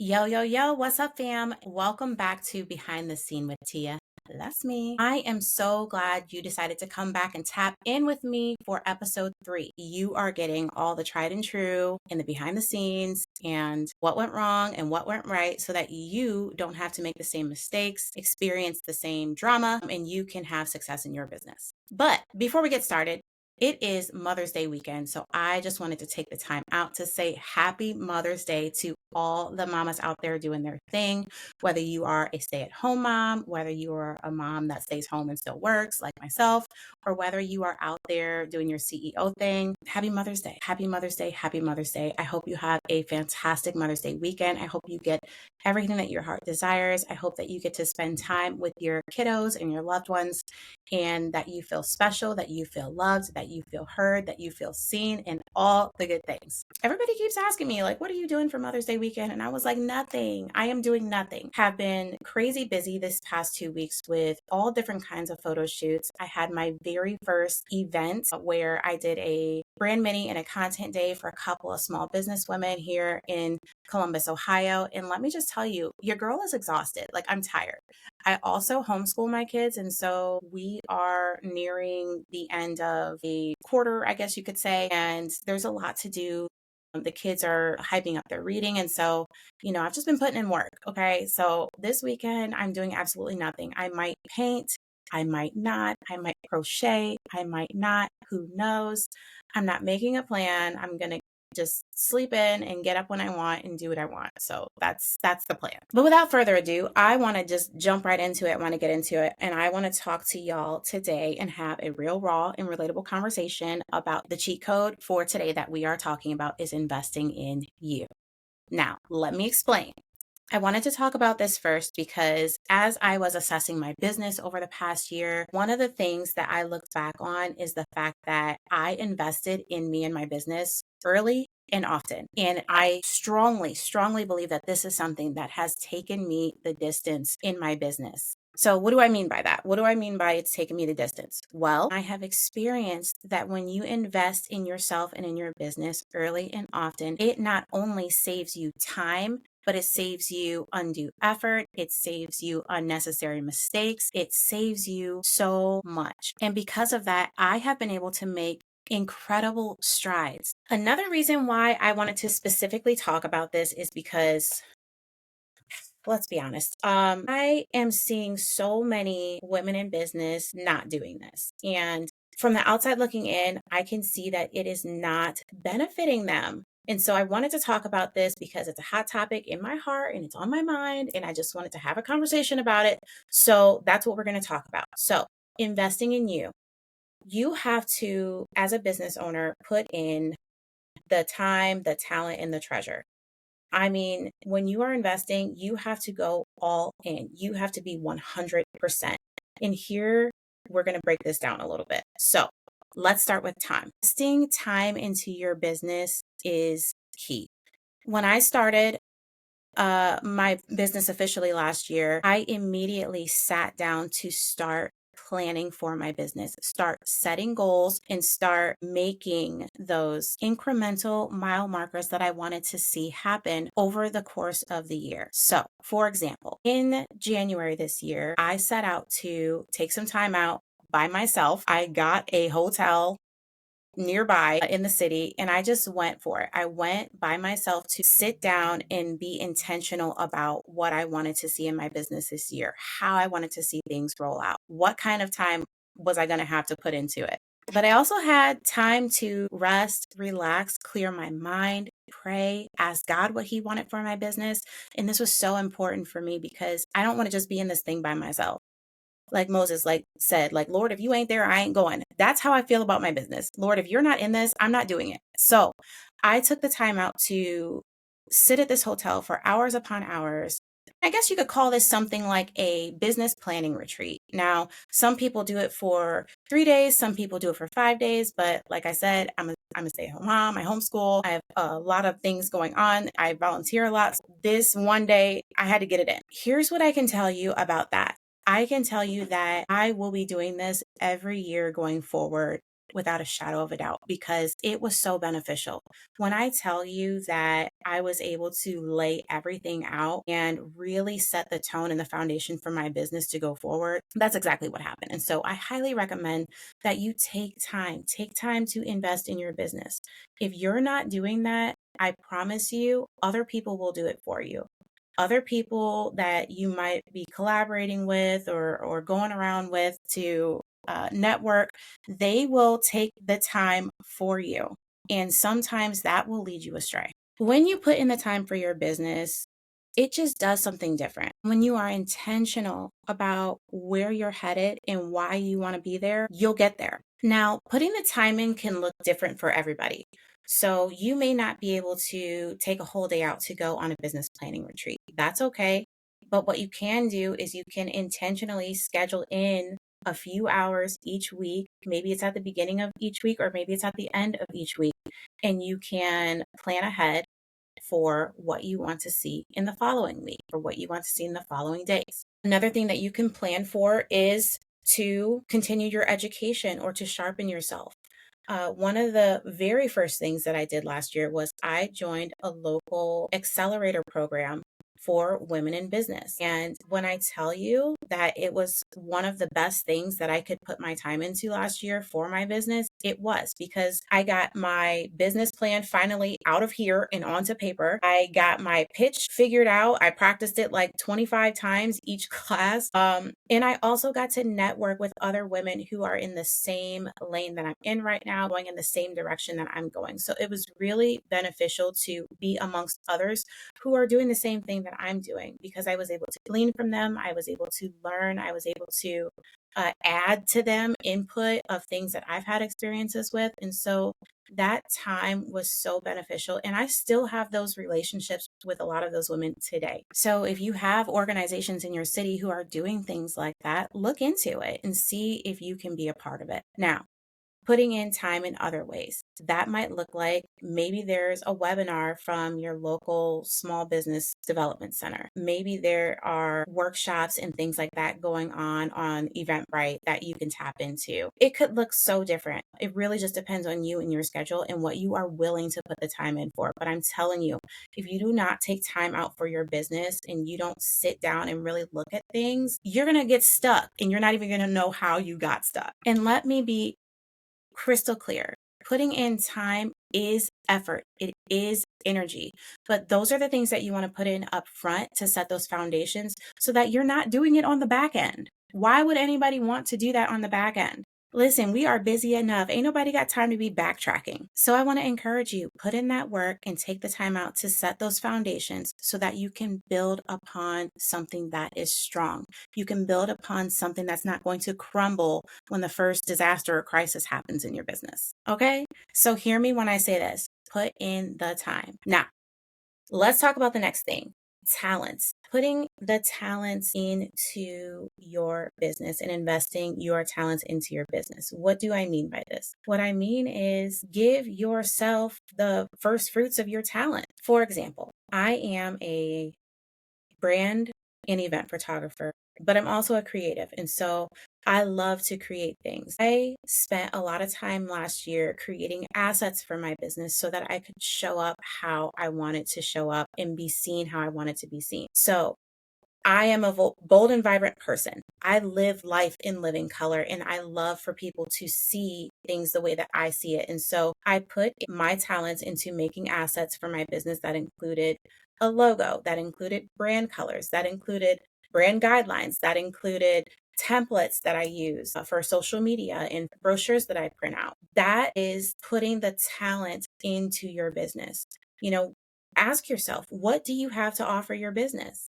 Yo, yo, yo, what's up, fam? Welcome back to Behind the Scene with Teah. That's me. I am so glad you decided to come back and tap in with me for episode 3. You are getting all the tried and true in the behind the scenes and what went wrong and what went right so that you don't have to make the same mistakes, experience the same drama, and you can have success in your business. But before we get started, it is Mother's Day weekend, so I just wanted to take the time out to say happy Mother's Day to all the mamas out there doing their thing, whether you are a stay-at-home mom, whether you are a mom that stays home and still works like myself, or whether you are out there doing your CEO thing. Happy Mother's Day. Happy Mother's Day. Happy Mother's Day. I hope you have a fantastic Mother's Day weekend. I hope you get everything that your heart desires. I hope that you get to spend time with your kiddos and your loved ones and that you feel special, that you feel loved, that you feel heard, that you feel seen, and all the good things. Everybody keeps asking me, like, what are you doing for Mother's Day weekend? And I was like, nothing. I am doing nothing. Have been crazy busy this past 2 weeks with all different kinds of photo shoots. I had my very first event where I did a brand mini and a content day for a couple of small business women here in Columbus, Ohio. And let me just tell you, your girl is exhausted. Like, I'm tired. I also homeschool my kids, and so we are nearing the end of a quarter, I guess you could say, and there's a lot to do. The kids are hyping up their reading, and so, I've just been putting in work, okay? So this weekend, I'm doing absolutely nothing. I might paint, I might not, I might crochet, I might not, who knows? I'm not making a plan. I'm going to just sleep in and get up when I want and do what I want. So that's the plan. But without further ado, I want to just jump right into it. I want to get into it. And I want to talk to y'all today and have a real raw and relatable conversation about the cheat code for today that we are talking about is investing in you. Now, let me explain. I wanted to talk about this first because as I was assessing my business over the past year, one of the things that I looked back on is the fact that I invested in me and my business early and often. And I strongly, strongly believe that this is something that has taken me the distance in my business. So what do I mean by that? What do I mean by it's taken me the distance? Well, I have experienced that when you invest in yourself and in your business early and often, it not only saves you time, but it saves you undue effort. It saves you unnecessary mistakes. It saves you so much. And because of that, I have been able to make incredible strides. Another reason why I wanted to specifically talk about this is because let's be honest. I am seeing so many women in business not doing this. And from the outside looking in, I can see that it is not benefiting them. And so I wanted to talk about this because it's a hot topic in my heart and it's on my mind. And I just wanted to have a conversation about it. So that's what we're going to talk about. So investing in you. You have to, as a business owner, put in the time, the talent, and the treasure. I mean, when you are investing, you have to go all in. You have to be 100%. And here we're going to break this down a little bit. So let's start with time. Investing time into your business is key. When I started my business officially last year, I immediately sat down to start planning for my business, start setting goals, and start making those incremental mile markers that I wanted to see happen over the course of the year. So, for example, in January this year, I set out to take some time out by myself. I got a hotel nearby in the city and I just went for it. I went by myself to sit down and be intentional about what I wanted to see in my business this year, how I wanted to see things roll out, what kind of time was I going to have to put into it. But I also had time to rest, relax, clear my mind, pray, ask God what He wanted for my business. And this was so important for me because I don't want to just be in this thing by myself. Like Moses said, Lord, if you ain't there, I ain't going. That's how I feel about my business. Lord, if you're not in this, I'm not doing it. So I took the time out to sit at this hotel for hours upon hours. I guess you could call this something like a business planning retreat. Now, some people do it for 3 days, some people do it for 5 days, but like I said, I'm a stay-at-home mom. I homeschool. I have a lot of things going on. I volunteer a lot. This one day, I had to get it in. Here's what I can tell you about that. I can tell you that I will be doing this every year going forward without a shadow of a doubt because it was so beneficial. When I tell you that I was able to lay everything out and really set the tone and the foundation for my business to go forward, that's exactly what happened. And so I highly recommend that you take time to invest in your business. If you're not doing that, I promise you, other people will do it for you. Other people that you might be collaborating with or going around with to network, they will take the time for you. And sometimes that will lead you astray. When you put in the time for your business, it just does something different. When you are intentional about where you're headed and why you want to be there, you'll get there. Now, putting the time in can look different for everybody. So you may not be able to take a whole day out to go on a business planning retreat. That's okay. But what you can do is you can intentionally schedule in a few hours each week. Maybe it's at the beginning of each week, or maybe it's at the end of each week. And you can plan ahead for what you want to see in the following week or what you want to see in the following days. Another thing that you can plan for is to continue your education or to sharpen yourself. One of the very first things that I did last year was I joined a local accelerator program for women in business. And when I tell you that it was one of the best things that I could put my time into last year for my business, it was because I got my business plan finally out of here and onto paper. I got my pitch figured out. I practiced it like 25 times each class. And I also got to network with other women who are in the same lane that I'm in right now, going in the same direction that I'm going. So it was really beneficial to be amongst others who are doing the same thing that I'm doing because I was able to glean from them. I was able to learn. I was able to add to them input of things that I've had experiences with. And so that time was so beneficial. And I still have those relationships with a lot of those women today. So if you have organizations in your city who are doing things like that, look into it and see if you can be a part of it. Now, putting in time in other ways. That might look like maybe there's a webinar from your local small business development center. Maybe there are workshops and things like that going on Eventbrite that you can tap into. It could look so different. It really just depends on you and your schedule and what you are willing to put the time in for. But I'm telling you, if you do not take time out for your business and you don't sit down and really look at things, you're going to get stuck and you're not even going to know how you got stuck. And let me be crystal clear. Putting in time is effort. It is energy. But those are the things that you want to put in up front to set those foundations so that you're not doing it on the back end. Why would anybody want to do that on the back end? Listen, we are busy enough. Ain't nobody got time to be backtracking. So I want to encourage you, put in that work and take the time out to set those foundations so that you can build upon something that is strong. You can build upon something that's not going to crumble when the first disaster or crisis happens in your business. Okay? So hear me when I say this. Put in the time. Now, let's talk about the next thing. Talents, putting the talents into your business and investing your talents into your business. What do I mean by this? What I mean is give yourself the first fruits of your talent. For example, I am a brand and event photographer, but I'm also a creative. And so I love to create things. I spent a lot of time last year creating assets for my business so that I could show up how I wanted to show up and be seen how I wanted to be seen. So I am a bold and vibrant person. I live life in living color and I love for people to see things the way that I see it. And so I put my talents into making assets for my business that included a logo, that included brand colors, that included brand guidelines, that included templates that I use for social media and brochures that I print out. That is putting the talent into your business. You know, ask yourself, what do you have to offer your business?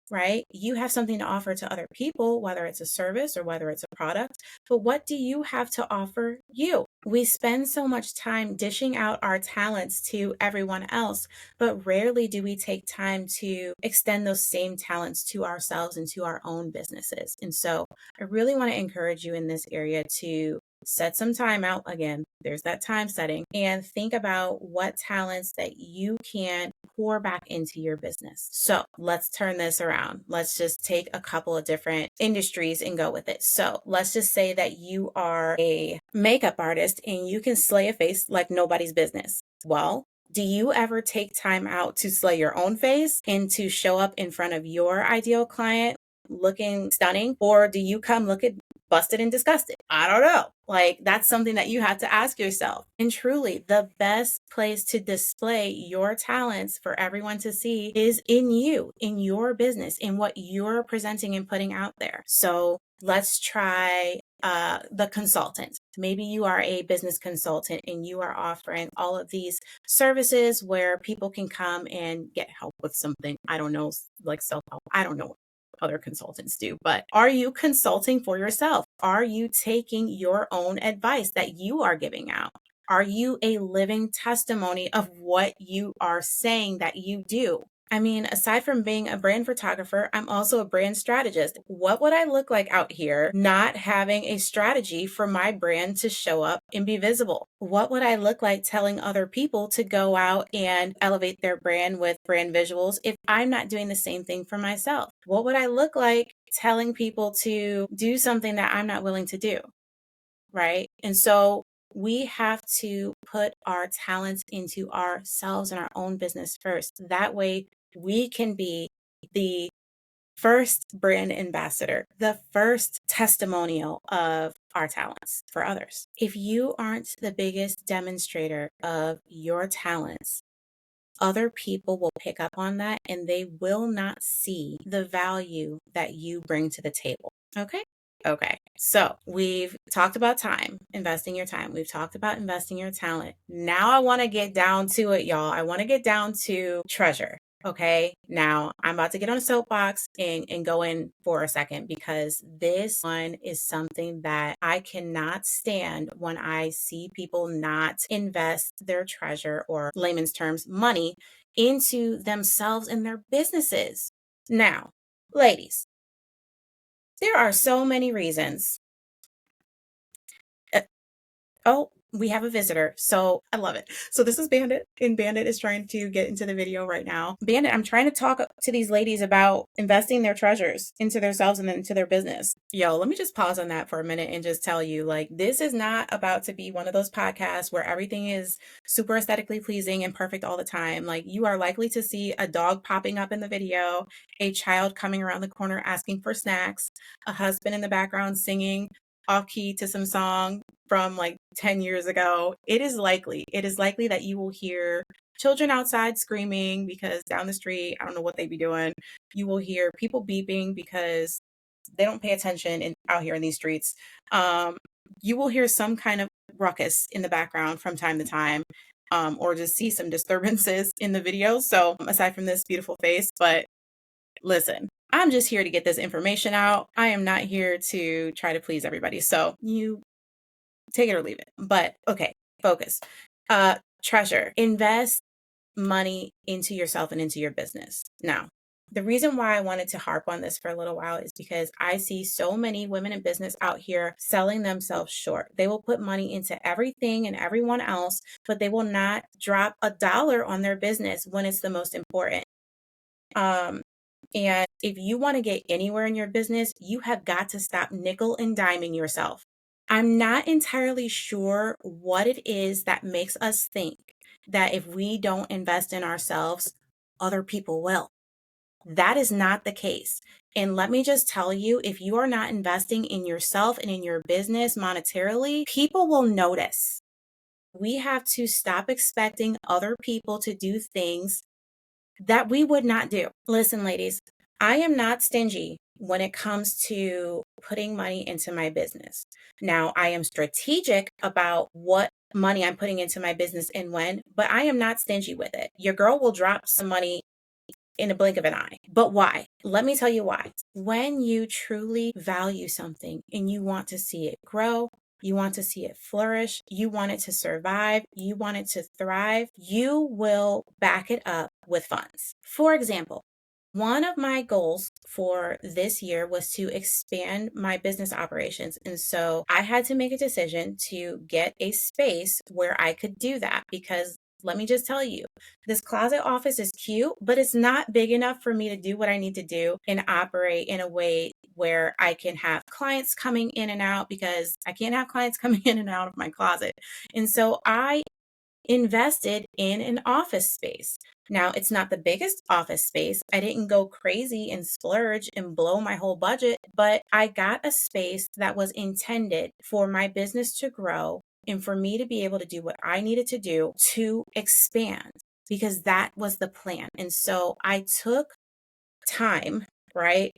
Right? You have something to offer to other people, whether it's a service or whether it's a product, but what do you have to offer you? We spend so much time dishing out our talents to everyone else, but rarely do we take time to extend those same talents to ourselves and to our own businesses. And so I really want to encourage you in this area to set some time out. Again, there's that time setting and think about what talents that you can pour back into your business. So let's turn this around. Let's just take a couple of different industries and go with it. So let's just say that you are a makeup artist and you can slay a face like nobody's business. Well, do you ever take time out to slay your own face and to show up in front of your ideal client looking stunning? Or do you come looking busted and disgusted? I don't know. Like, that's something that you have to ask yourself. And truly, the best place to display your talents for everyone to see is in you, in your business, in what you're presenting and putting out there. So let's try the consultant. Maybe you are a business consultant and you are offering all of these services where people can come and get help with something. I don't know, like self-help. I don't know what other consultants do, but are you consulting for yourself? Are you taking your own advice that you are giving out? Are you a living testimony of what you are saying that you do? I mean, aside from being a brand photographer, I'm also a brand strategist. What would I look like out here not having a strategy for my brand to show up and be visible? What would I look like telling other people to go out and elevate their brand with brand visuals if I'm not doing the same thing for myself? What would I look like telling people to do something that I'm not willing to do? Right? And so we have to put our talents into ourselves and our own business first. That way we can be the first brand ambassador, the first testimonial of our talents for others. If you aren't the biggest demonstrator of your talents, other people will pick up on that and they will not see the value that you bring to the table. Okay? Okay. So we've talked about time, investing your time. We've talked about investing your talent. Now I want to get down to it, y'all. I want to get down to treasure. Okay. Now I'm about to get on a soapbox and go in for a second because this one is something that I cannot stand when I see people not invest their treasure, or layman's terms, money, into themselves and their businesses. Now, ladies, there are so many reasons. Oh, we have a visitor. So I love it. So this is Bandit, and Bandit is trying to get into the video right now. Bandit, I'm trying to talk to these ladies about investing their treasures into themselves and into their business. Yo, let me just pause on that for a minute and just tell you, like, this is not about to be one of those podcasts where everything is super aesthetically pleasing and perfect all the time. Like, you are likely to see a dog popping up in the video, a child coming around the corner asking for snacks, a husband in the background singing off key to some song from like 10 years ago. It is likely that you will hear children outside screaming because down the street, I don't know what they be doing. You will hear people beeping because they don't pay attention out here in these streets. You will hear some kind of ruckus in the background from time to time, or just see some disturbances in the video. So aside from this beautiful face, but listen, I'm just here to get this information out. I am not here to try to please everybody. So you take it or leave it. But okay, focus. Treasure. Invest money into yourself and into your business. Now, the reason why I wanted to harp on this for a little while is because I see so many women in business out here selling themselves short. They will put money into everything and everyone else, but they will not drop a dollar on their business when it's the most important. And if you want to get anywhere in your business, you have got to stop nickel and diming yourself. I'm not entirely sure what it is that makes us think that if we don't invest in ourselves, other people will. That is not the case. And let me just tell you, if you are not investing in yourself and in your business monetarily, people will notice. We have to stop expecting other people to do things that we would not do. Listen, ladies, I am not stingy when it comes to putting money into my business. Now, I am strategic about what money I'm putting into my business and when, but I am not stingy with it. Your girl will drop some money in a blink of an eye. But why? Let me tell you why. When you truly value something and you want to see it grow, you want to see it flourish, you want it to survive, you want it to thrive, you will back it up with funds. For example, one of my goals for this year was to expand my business operations. And so I had to make a decision to get a space where I could do that because let me just tell you, this closet office is cute, but it's not big enough for me to do what I need to do and operate in a way where I can have clients coming in and out, because I can't have clients coming in and out of my closet. And so I invested in an office space. Now, it's not the biggest office space. I didn't go crazy and splurge and blow my whole budget, but I got a space that was intended for my business to grow and for me to be able to do what I needed to do to expand, because that was the plan. And so I took time, right?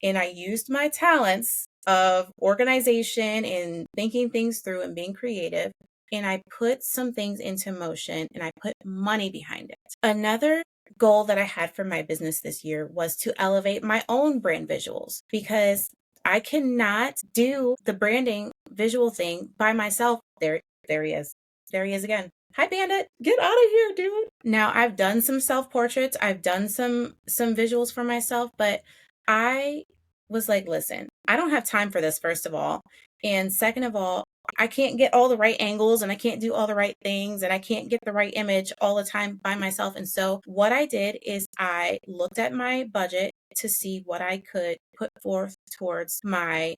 And I used my talents of organization and thinking things through and being creative. And I put some things into motion and I put money behind it. Another goal that I had for my business this year was to elevate my own brand visuals, because I cannot do the branding visual thing by myself. There he is. There he is again. Hi, Bandit. Get out of here, dude. Now, I've done some self-portraits. I've done some visuals for myself, but I was like, listen, I don't have time for this, first of all. And second of all, I can't get all the right angles and I can't do all the right things and I can't get the right image all the time by myself. And so what I did is I looked at my budget to see what I could put forth towards my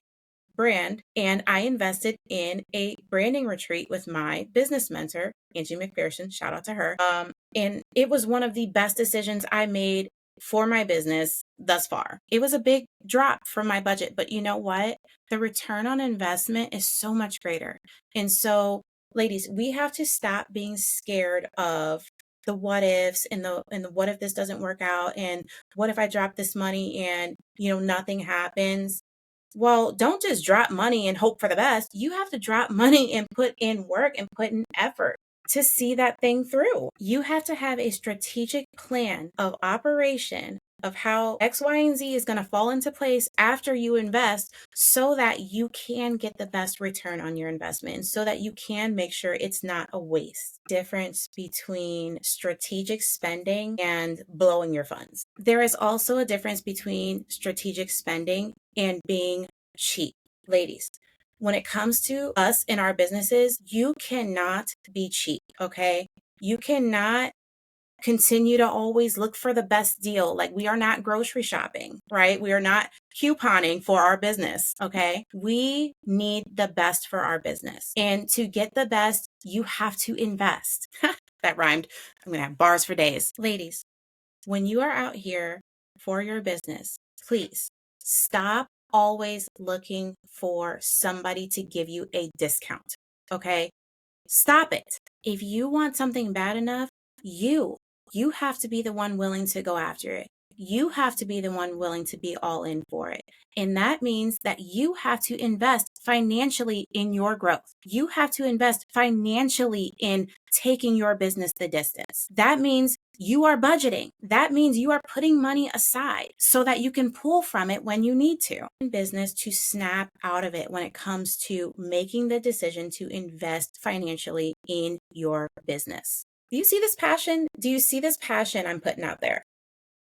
brand, and I invested in a branding retreat with my business mentor, Angie McPherson. Shout out to her. And it was one of the best decisions I made for my business thus far. It was a big drop from my budget, but you know what? The return on investment is so much greater. And so, ladies, we have to stop being scared of the what ifs and the what if this doesn't work out, and what if I drop this money and nothing happens. Well, don't just drop money and hope for the best. You have to drop money and put in work and put in effort to see that thing through. You have to have a strategic plan of operation of how X, Y, and Z is going to fall into place after you invest, so that you can get the best return on your investment and so that you can make sure it's not a waste. Difference between strategic spending and blowing your funds. There is also a difference between strategic spending and being cheap. Ladies, when it comes to us in our businesses, you cannot be cheap, okay? You cannot continue to always look for the best deal. Like, we are not grocery shopping, right? We are not couponing for our business, okay? We need the best for our business. And to get the best, you have to invest. That rhymed. I'm going to have bars for days. Ladies, when you are out here for your business, please stop always looking for somebody to give you a discount, okay? Stop it. If you want something bad enough, you have to be the one willing to go after it. You have to be the one willing to be all in for it. And that means that you have to invest financially in your growth. You have to invest financially in taking your business the distance. That means you are budgeting. That means you are putting money aside so that you can pull from it when you need to. In business, to snap out of it when it comes to making the decision to invest financially in your business. Do you see this passion? Do you see this passion I'm putting out there?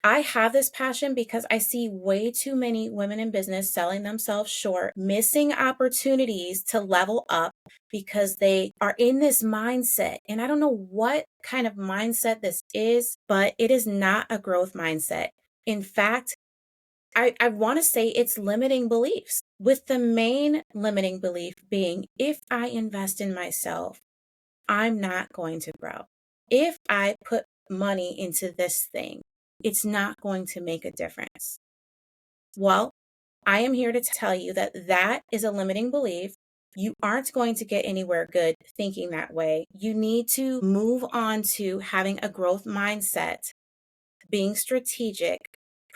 I have this passion because I see way too many women in business selling themselves short, missing opportunities to level up because they are in this mindset. And I don't know what kind of mindset this is, but it is not a growth mindset. In fact, I want to say it's limiting beliefs, with the main limiting belief being, if I invest in myself, I'm not going to grow. If I put money into this thing, it's not going to make a difference. Well, I am here to tell you that that is a limiting belief. You aren't going to get anywhere good thinking that way. You need to move on to having a growth mindset, being strategic,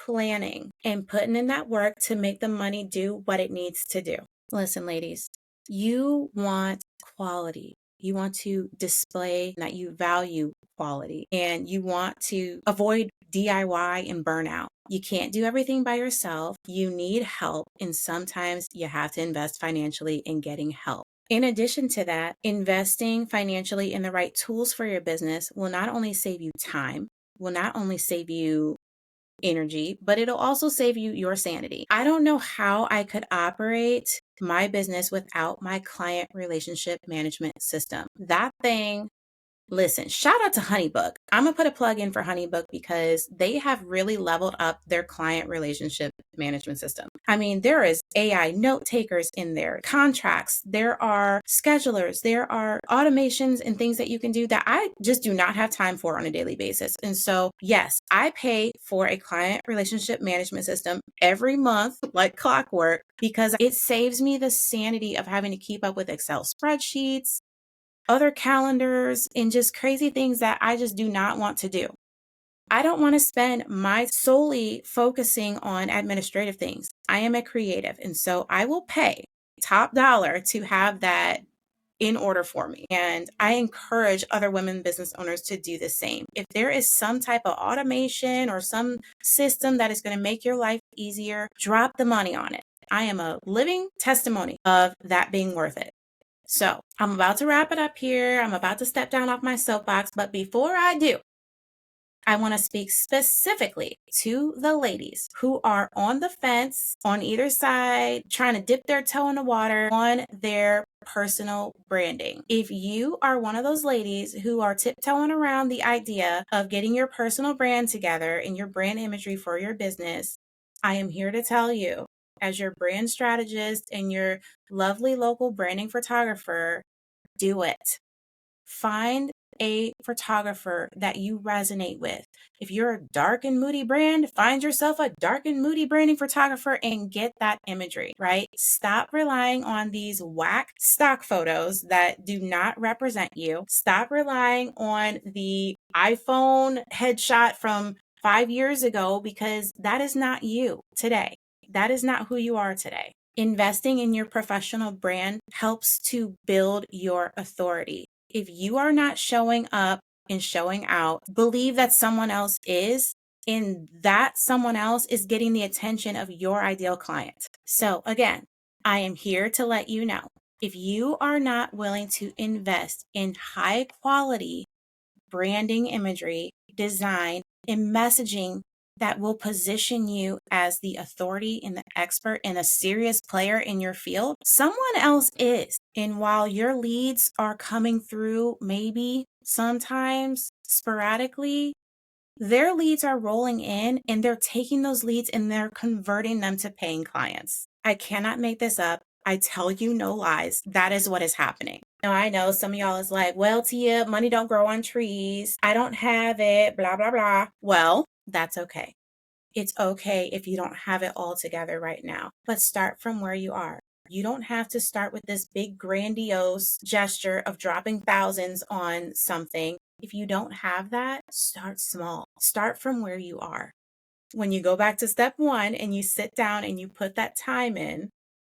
planning, and putting in that work to make the money do what it needs to do. Listen, ladies, you want quality. You want to display that you value quality, and you want to avoid DIY and burnout. You can't do everything by yourself. You need help, and sometimes you have to invest financially in getting help. In addition to that, investing financially in the right tools for your business will not only save you time, will not only save you energy, but it'll also save you your sanity. I don't know how I could operate my business without my client relationship management system. That thing Listen, shout out to HoneyBook. I'm going to put a plug in for HoneyBook because they have really leveled up their client relationship management system. I mean, there is AI note takers in there, contracts, there are schedulers, there are automations and things that you can do that I just do not have time for on a daily basis. And so, yes, I pay for a client relationship management system every month, like clockwork, because it saves me the sanity of having to keep up with Excel spreadsheets, other calendars, and just crazy things that I just do not want to do. I don't want to spend my solely focusing on administrative things. I am a creative, and so I will pay top dollar to have that in order for me. And I encourage other women business owners to do the same. If there is some type of automation or some system that is going to make your life easier, drop the money on it. I am a living testimony of that being worth it. So I'm about to wrap it up here. I'm about to step down off my soapbox. But before I do, I want to speak specifically to the ladies who are on the fence on either side, trying to dip their toe in the water on their personal branding. If you are one of those ladies who are tiptoeing around the idea of getting your personal brand together and your brand imagery for your business, I am here to tell you, as your brand strategist and your lovely local branding photographer, do it. Find a photographer that you resonate with. If you're a dark and moody brand, find yourself a dark and moody branding photographer and get that imagery, right? Stop relying on these whack stock photos that do not represent you. Stop relying on the iPhone headshot from 5 years ago because that is not you today. That is not who you are today. Investing in your professional brand helps to build your authority. If you are not showing up and showing out, believe that someone else is, and that someone else is getting the attention of your ideal client. So again, I am here to let you know, if you are not willing to invest in high quality branding imagery, design, and messaging that will position you as the authority and the expert and a serious player in your field, someone else is. And while your leads are coming through, maybe sometimes sporadically, their leads are rolling in and they're taking those leads and they're converting them to paying clients. I cannot make this up. I tell you no lies. That is what is happening. Now, I know some of y'all is like, well, Teah, money don't grow on trees. I don't have it, blah, blah, blah. Well, that's okay. It's okay if you don't have it all together right now, but start from where you are. You don't have to start with this big grandiose gesture of dropping thousands on something. If you don't have that, start small. Start from where you are. When you go back to step one and you sit down and you put that time in,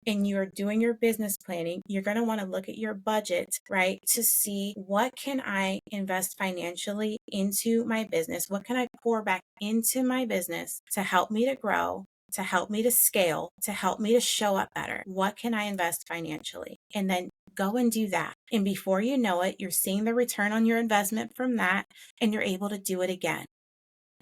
and you're doing your business planning, you're going to want to look at your budget, right? To see, what can I invest financially into my business? What can I pour back into my business to help me to grow, to help me to scale, to help me to show up better? What can I invest financially? And then go and do that. And before you know it, you're seeing the return on your investment from that, and you're able to do it again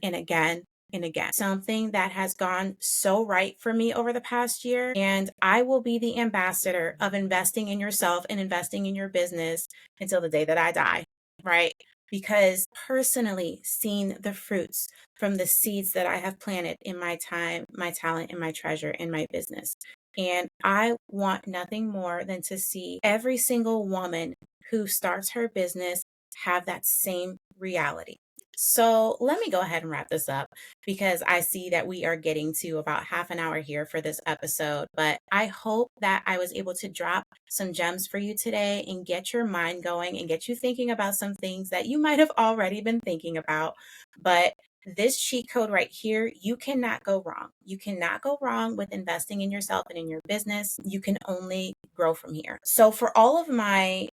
and again and again. Something that has gone so right for me over the past year. And I will be the ambassador of investing in yourself and investing in your business until the day that I die, right? Because personally, seeing the fruits from the seeds that I have planted in my time, my talent, and my treasure in my business. And I want nothing more than to see every single woman who starts her business have that same reality. So let me go ahead and wrap this up because I see that we are getting to about half an hour here for this episode. But I hope that I was able to drop some gems for you today and get your mind going and get you thinking about some things that you might have already been thinking about. But this cheat code right here, you cannot go wrong. You cannot go wrong with investing in yourself and in your business. You can only grow from here. So for all of my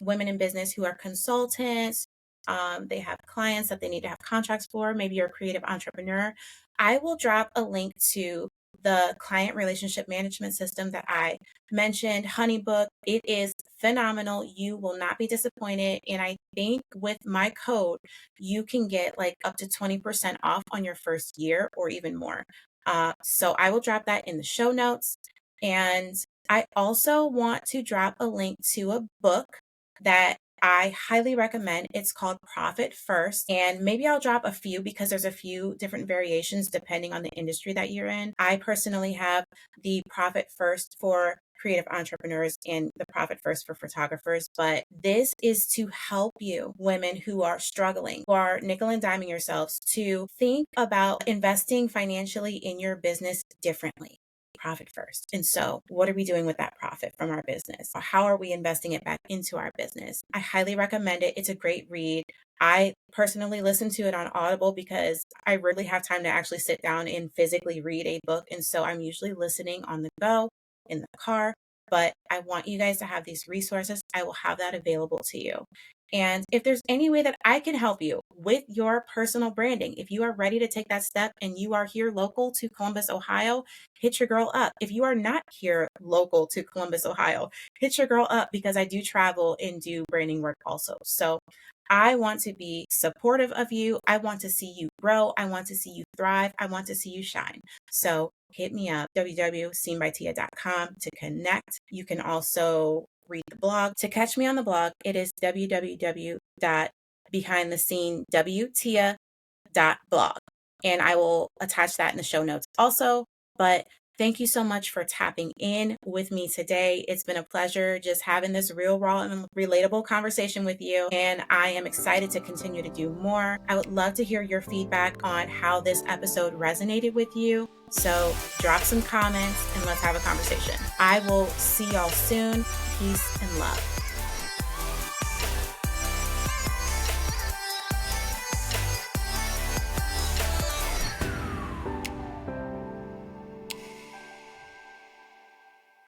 women in business who are consultants, they have clients that they need to have contracts for. Maybe you're a creative entrepreneur. I will drop a link to the client relationship management system that I mentioned, HoneyBook. It is phenomenal. You will not be disappointed. And I think with my code, you can get like up to 20% off on your first year or even more. So I will drop that in the show notes. And I also want to drop a link to a book that I highly recommend. It's called Profit First. And maybe I'll drop a few because there's a few different variations depending on the industry that you're in. I personally have the Profit First for creative entrepreneurs and the Profit First for photographers. But this is to help you, women who are struggling, who are nickel and diming yourselves, to think about investing financially in your business differently. Profit first. And so, what are we doing with that profit from our business? How are we investing it back into our business? I highly recommend it. It's a great read. I personally listen to it on Audible because I rarely have time to actually sit down and physically read a book. And so, I'm usually listening on the go, in the car. But I want you guys to have these resources. I will have that available to you. And if there's any way that I can help you with your personal branding, if you are ready to take that step and you are here local to Columbus, Ohio, hit your girl up. If you are not here local to Columbus, Ohio, hit your girl up because I do travel and do branding work also. So I want to be supportive of you. I want to see you grow. I want to see you thrive. I want to see you shine. So hit me up, www.seenbyteah.com to connect. You can also read the blog. To catch me on the blog, it is www.behindthescenewteah.blog. And I will attach that in the show notes also. But thank you so much for tapping in with me today. It's been a pleasure just having this real, raw, and relatable conversation with you. And I am excited to continue to do more. I would love to hear your feedback on how this episode resonated with you. So drop some comments and let's have a conversation. I will see y'all soon. Peace and love.